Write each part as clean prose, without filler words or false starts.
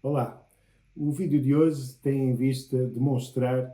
Olá, o vídeo de hoje tem em vista demonstrar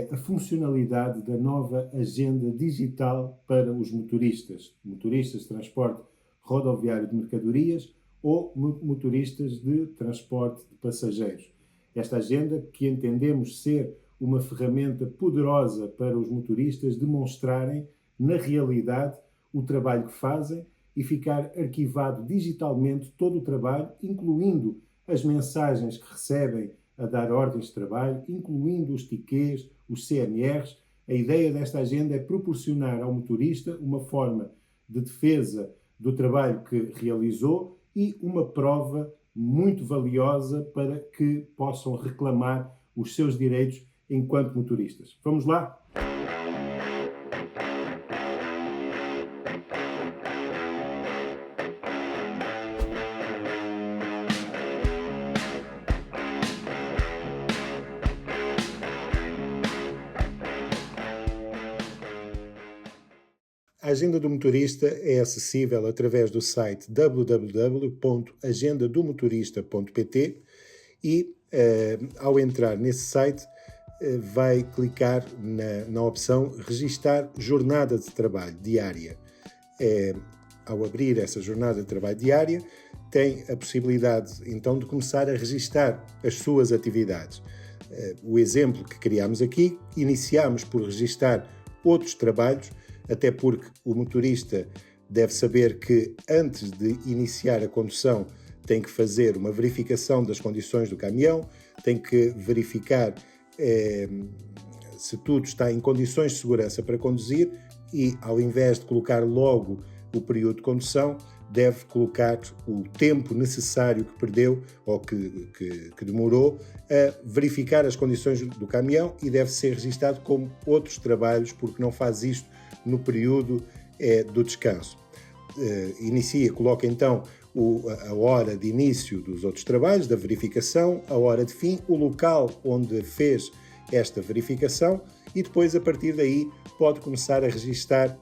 a funcionalidade da nova agenda digital para os motoristas de transporte rodoviário de mercadorias ou motoristas de transporte de passageiros. Esta agenda, que entendemos ser uma ferramenta poderosa para os motoristas demonstrarem, na realidade, o trabalho que fazem e ficar arquivado digitalmente todo o trabalho, incluindo as mensagens que recebem a dar ordens de trabalho, incluindo os tickets, os CMRs. A ideia desta agenda é proporcionar ao motorista uma forma de defesa do trabalho que realizou e uma prova muito valiosa para que possam reclamar os seus direitos enquanto motoristas. Vamos lá? A agenda do motorista é acessível através do site www.agendadomotorista.pt e, ao entrar nesse site, vai clicar na opção Registar Jornada de Trabalho Diária. Ao abrir essa jornada de trabalho diária, tem a possibilidade, então, de começar a registar as suas atividades. O exemplo que criamos aqui, iniciamos por registar outros trabalhos, até porque o motorista deve saber que, antes de iniciar a condução, tem que fazer uma verificação das condições do caminhão, tem que verificar se tudo está em condições de segurança para conduzir e, ao invés de colocar logo o período de condução, deve colocar o tempo necessário que perdeu ou que demorou a verificar as condições do caminhão e deve ser registado como outros trabalhos, porque não faz isto no período do descanso. Coloca então a hora de início dos outros trabalhos, da verificação, a hora de fim, o local onde fez esta verificação e depois, a partir daí, pode começar a registar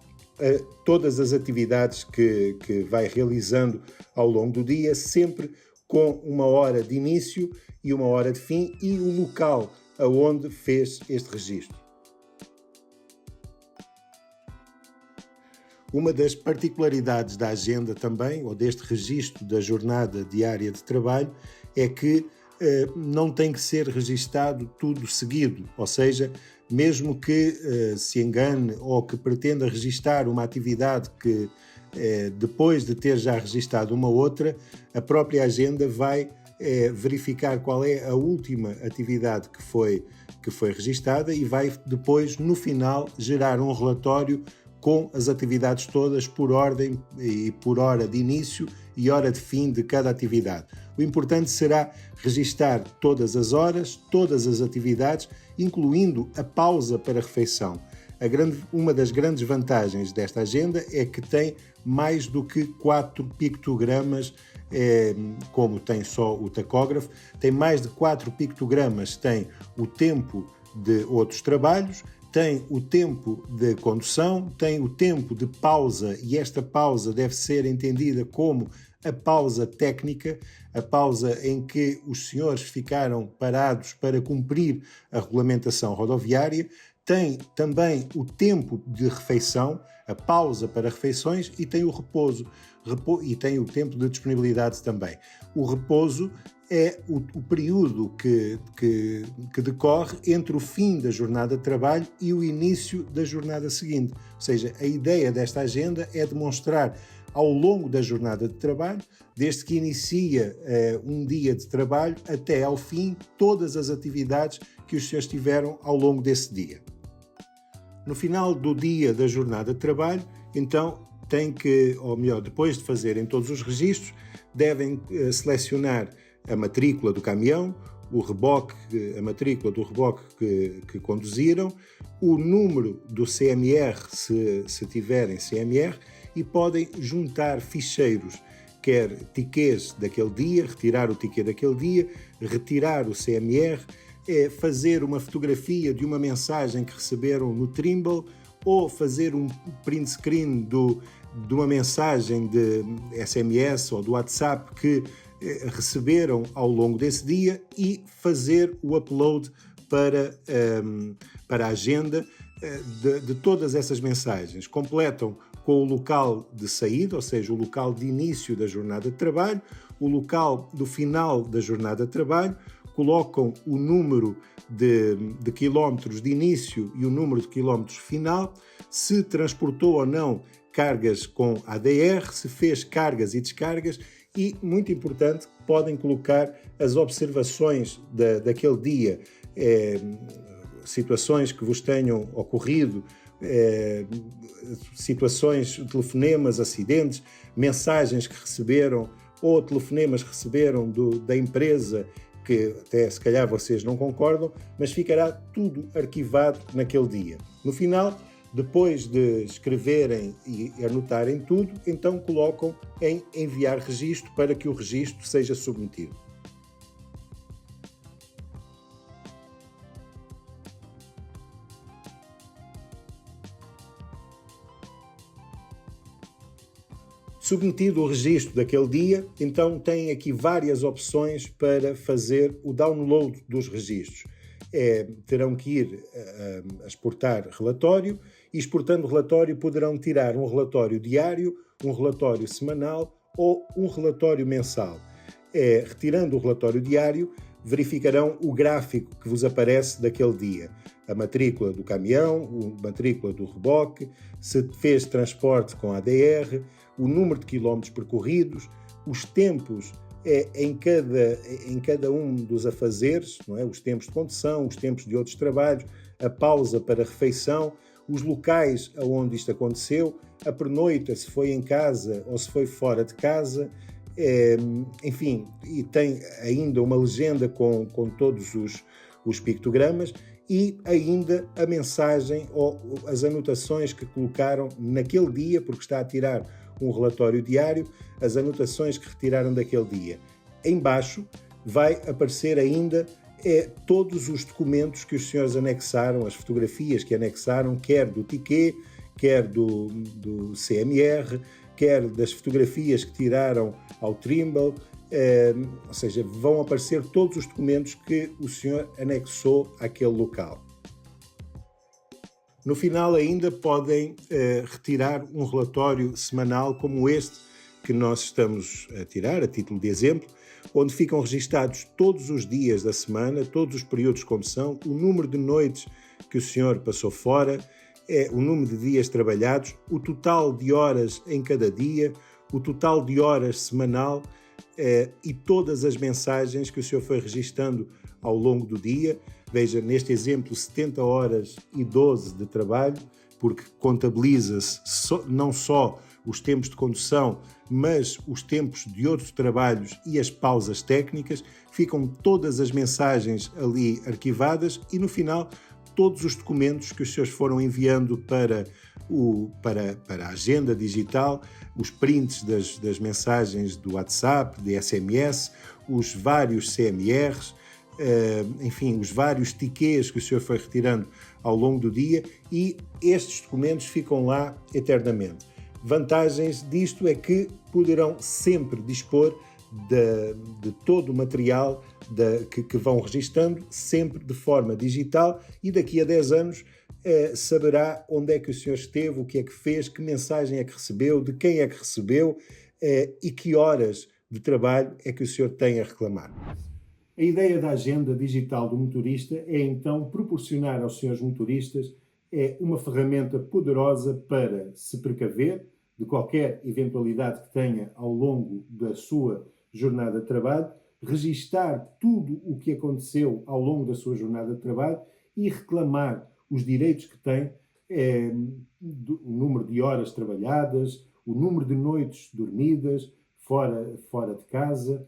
todas as atividades que vai realizando ao longo do dia, sempre com uma hora de início e uma hora de fim e o local aonde fez este registro. Uma das particularidades da agenda também, ou deste registro da jornada diária de trabalho, é que não tem que ser registado tudo seguido, ou seja, mesmo que se engane ou que pretenda registar uma atividade que depois de ter já registado uma outra, a própria agenda vai verificar qual é a última atividade que foi registada e vai depois, no final, gerar um relatório com as atividades todas por ordem e por hora de início e hora de fim de cada atividade. O importante será registar todas as horas, todas as atividades, incluindo a pausa para refeição. Uma das grandes vantagens desta agenda é que tem mais do que 4 pictogramas, como tem só o tacógrafo, tem mais de 4 pictogramas, tem o tempo de outros trabalhos, tem o tempo de condução, tem o tempo de pausa e esta pausa deve ser entendida como a pausa técnica, a pausa em que os senhores ficaram parados para cumprir a regulamentação rodoviária, tem também o tempo de refeição, a pausa para refeições e tem o repouso e tem o tempo de disponibilidade também. O repouso é o período que decorre entre o fim da jornada de trabalho e o início da jornada seguinte. Ou seja, a ideia desta agenda é demonstrar ao longo da jornada de trabalho, desde que inicia um dia de trabalho até ao fim, todas as atividades que os senhores tiveram ao longo desse dia. No final do dia da jornada de trabalho, então, depois de fazerem todos os registros, devem selecionar a matrícula do caminhão, a matrícula do reboque que conduziram, o número do CMR, se tiverem CMR, e podem juntar ficheiros, quer tickets daquele dia, retirar o ticket daquele dia, retirar o CMR, fazer uma fotografia de uma mensagem que receberam no Trimble ou fazer um print screen de uma mensagem de SMS ou do WhatsApp que receberam ao longo desse dia e fazer o upload para a agenda de todas essas mensagens. Completam com o local de saída, ou seja, o local de início da jornada de trabalho, o local do final da jornada de trabalho, colocam o número de quilómetros de início e o número de quilómetros final, se transportou ou não cargas com ADR, se fez cargas e descargas e, muito importante, podem colocar as observações daquele dia, situações que vos tenham ocorrido, situações, telefonemas, acidentes, mensagens que receberam ou telefonemas que receberam da empresa que até se calhar vocês não concordam, mas ficará tudo arquivado naquele dia. No final, depois de escreverem e anotarem tudo, então colocam em enviar registro para que o registro seja submetido. Submetido o registro daquele dia, então têm aqui várias opções para fazer o download dos registros. Terão que ir a exportar relatório e, exportando o relatório, poderão tirar um relatório diário, um relatório semanal ou um relatório mensal. Retirando o relatório diário, verificarão o gráfico que vos aparece daquele dia. A matrícula do caminhão, a matrícula do reboque, se fez transporte com ADR, o número de quilómetros percorridos, os tempos em cada um dos afazeres, não é? Os tempos de condução, os tempos de outros trabalhos, a pausa para refeição, os locais onde isto aconteceu, a pernoita, se foi em casa ou se foi fora de casa, enfim, e tem ainda uma legenda com todos os pictogramas e ainda a mensagem ou as anotações que colocaram naquele dia, porque está a tirar um relatório diário, as anotações que retiraram daquele dia. Embaixo vai aparecer ainda todos os documentos que os senhores anexaram, as fotografias que anexaram, quer do ticket, quer do CMR, quer das fotografias que tiraram ao Trimble, ou seja, vão aparecer todos os documentos que o senhor anexou àquele local. No final ainda podem retirar um relatório semanal como este que nós estamos a tirar, a título de exemplo, onde ficam registados todos os dias da semana, todos os períodos como são, o número de noites que o senhor passou fora, o número de dias trabalhados, o total de horas em cada dia, o total de horas semanal e todas as mensagens que o senhor foi registando ao longo do dia. Veja, neste exemplo, 70 horas e 12 de trabalho, porque contabiliza-se não só os tempos de condução, mas os tempos de outros trabalhos e as pausas técnicas. Ficam todas as mensagens ali arquivadas e, no final, todos os documentos que os senhores foram enviando para a agenda digital, os prints das mensagens do WhatsApp, de SMS, os vários CMRs, enfim, os vários tickets que o senhor foi retirando ao longo do dia, e estes documentos ficam lá eternamente. Vantagens disto é que poderão sempre dispor de todo o material que vão registando, sempre de forma digital, e daqui a 10 anos saberá onde é que o senhor esteve, o que é que fez, que mensagem é que recebeu, de quem é que recebeu e que horas de trabalho é que o senhor tem a reclamar. A ideia da agenda digital do motorista é então proporcionar aos senhores motoristas uma ferramenta poderosa para se precaver de qualquer eventualidade que tenha ao longo da sua jornada de trabalho, registar tudo o que aconteceu ao longo da sua jornada de trabalho e reclamar os direitos que tem, o número de horas trabalhadas, o número de noites dormidas fora de casa,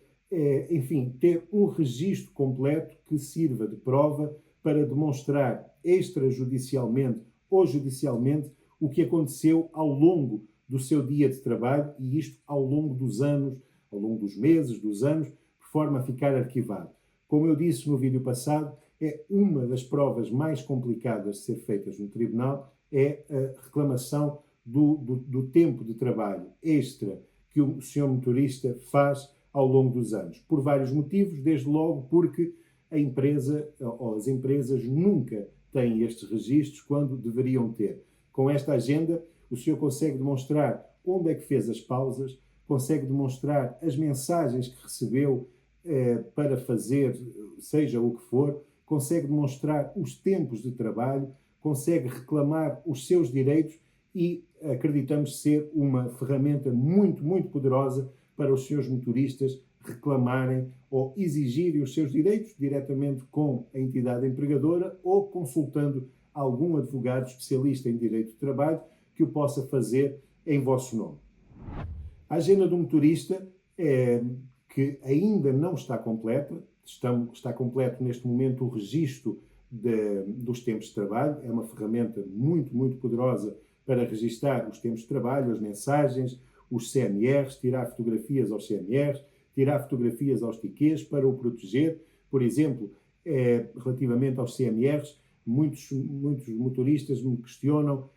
enfim, ter um registro completo que sirva de prova para demonstrar extrajudicialmente ou judicialmente o que aconteceu ao longo do seu dia de trabalho, e isto ao longo dos anos, ao longo dos meses, dos anos, de forma a ficar arquivado. Como eu disse no vídeo passado, é uma das provas mais complicadas de ser feitas no tribunal, é a reclamação do tempo de trabalho extra que o senhor motorista faz ao longo dos anos. Por vários motivos, desde logo porque a empresa ou as empresas nunca têm estes registros quando deveriam ter. Com esta agenda, o senhor consegue demonstrar onde é que fez as pausas, consegue demonstrar as mensagens que recebeu para fazer, seja o que for, consegue demonstrar os tempos de trabalho, consegue reclamar os seus direitos e acreditamos ser uma ferramenta muito, muito poderosa para os seus motoristas reclamarem ou exigirem os seus direitos diretamente com a entidade empregadora ou consultando algum advogado especialista em direito de trabalho que o possa fazer em vosso nome. A agenda do motorista, que ainda não está completa, está completo neste momento o registro dos tempos de trabalho, é uma ferramenta muito, muito poderosa para registar os tempos de trabalho, as mensagens, os CMRs, tirar fotografias aos CMRs, tirar fotografias aos tickets para o proteger. Por exemplo, relativamente aos CMRs, muitos motoristas me questionam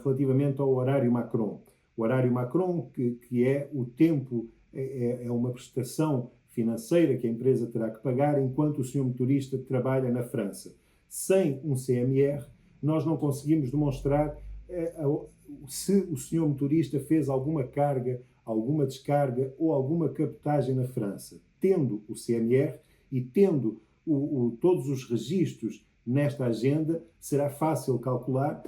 relativamente ao horário Macron. O horário Macron, que é o tempo, é uma prestação financeira que a empresa terá que pagar enquanto o senhor motorista trabalha na França. Sem um CMR, nós não conseguimos demonstrar se o senhor motorista fez alguma carga, alguma descarga ou alguma cabotagem na França. Tendo o CMR e tendo todos os registros nesta agenda, será fácil calcular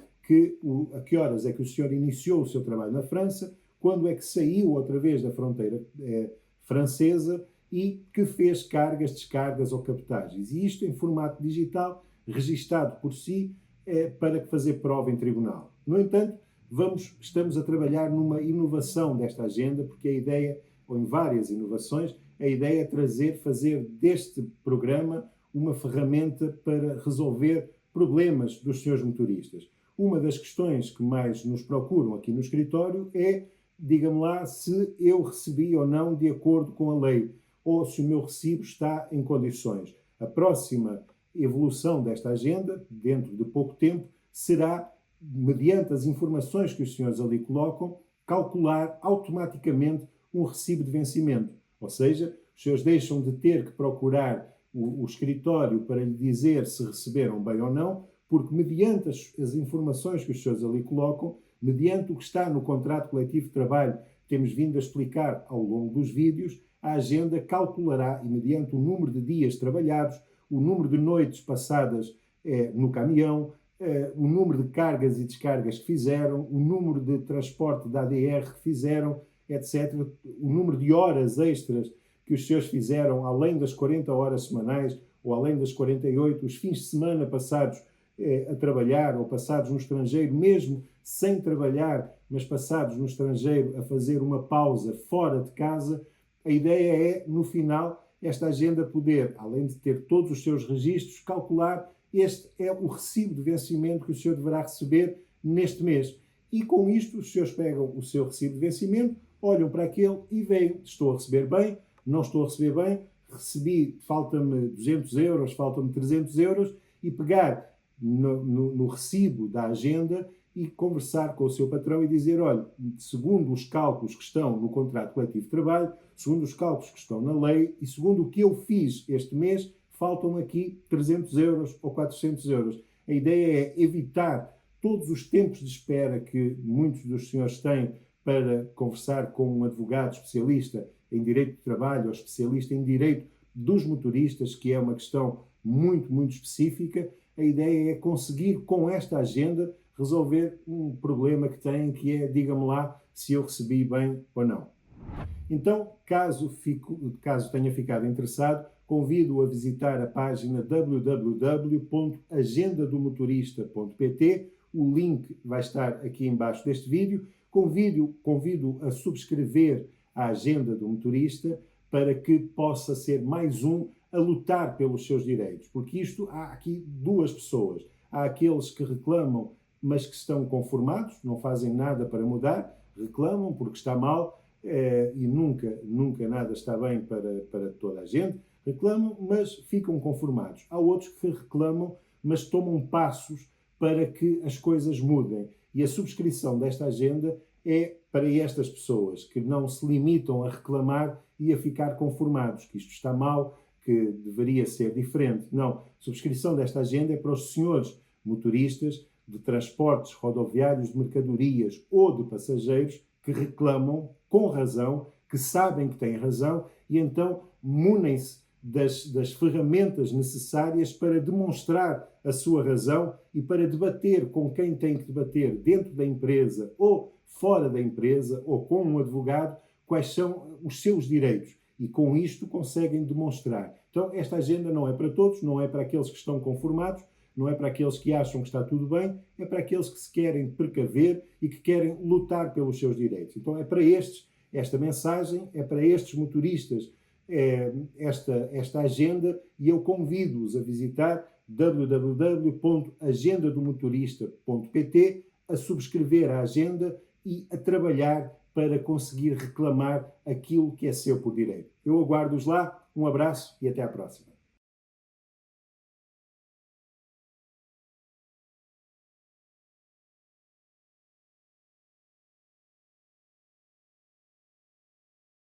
a que horas é que o senhor iniciou o seu trabalho na França, quando é que saiu outra vez da fronteira francesa e que fez cargas, descargas ou cabotagens. E isto em formato digital, registado por si, para fazer prova em tribunal. No entanto, estamos a trabalhar numa inovação desta agenda, porque a ideia, ou em várias inovações, a ideia é fazer deste programa uma ferramenta para resolver problemas dos senhores motoristas. Uma das questões que mais nos procuram aqui no escritório é, diga-me lá, se eu recebi ou não de acordo com a lei, ou se o meu recibo está em condições. A próxima evolução desta agenda, dentro de pouco tempo, será, mediante as informações que os senhores ali colocam, calcular automaticamente um recibo de vencimento. Ou seja, os senhores deixam de ter que procurar o escritório para lhe dizer se receberam bem ou não, porque mediante as informações que os senhores ali colocam, mediante o que está no contrato coletivo de trabalho, temos vindo a explicar ao longo dos vídeos, a agenda calculará, e mediante o número de dias trabalhados, o número de noites passadas no caminhão, o número de cargas e descargas que fizeram, o número de transporte da ADR que fizeram, etc. O número de horas extras que os senhores fizeram, além das 40 horas semanais ou além das 48, os fins de semana passados a trabalhar ou passados no estrangeiro, mesmo sem trabalhar, mas passados no estrangeiro a fazer uma pausa fora de casa. A ideia é, no final, esta agenda poder, além de ter todos os seus registros, calcular este é o recibo de vencimento que o senhor deverá receber neste mês. E com isto, os senhores pegam o seu recibo de vencimento, olham para aquele e veem, estou a receber bem, não estou a receber bem, recebi, falta-me 200 euros, faltam-me 300 euros, e pegar no recibo da agenda e conversar com o seu patrão e dizer, olha, segundo os cálculos que estão no contrato coletivo de trabalho, segundo os cálculos que estão na lei e segundo o que eu fiz este mês, faltam aqui 300 euros ou 400 euros. A ideia é evitar todos os tempos de espera que muitos dos senhores têm para conversar com um advogado especialista em direito de trabalho ou especialista em direito dos motoristas, que é uma questão muito, muito específica. A ideia é conseguir, com esta agenda, resolver um problema que têm, que é, diga-me lá, se eu recebi bem ou não. Então, caso tenha ficado interessado, convido-o a visitar a página www.agendadomotorista.pt. O link vai estar aqui embaixo deste vídeo. Convido a subscrever a Agenda do Motorista para que possa ser mais um a lutar pelos seus direitos. Porque há aqui duas pessoas. Há aqueles que reclamam, mas que estão conformados, não fazem nada para mudar, reclamam porque está mal, e nunca nada está bem para toda a gente, reclamam, mas ficam conformados. Há outros que reclamam, mas tomam passos para que as coisas mudem. E a subscrição desta agenda é para estas pessoas que não se limitam a reclamar e a ficar conformados, que isto está mal, que deveria ser diferente. Não, a subscrição desta agenda é para os senhores motoristas de transportes rodoviários de mercadorias ou de passageiros que reclamam com razão, que sabem que têm razão e então munem-se das ferramentas necessárias para demonstrar a sua razão e para debater com quem tem que debater dentro da empresa ou fora da empresa ou com um advogado quais são os seus direitos. E com isto conseguem demonstrar. Então, esta agenda não é para todos, não é para aqueles que estão conformados, não é para aqueles que acham que está tudo bem, é para aqueles que se querem precaver e que querem lutar pelos seus direitos. Então, é para estes esta mensagem, é para estes motoristas esta agenda e eu convido-os a visitar www.agendadomotorista.pt, a subscrever a agenda e a trabalhar para conseguir reclamar aquilo que é seu por direito. Eu aguardo-os lá, um abraço e até à próxima.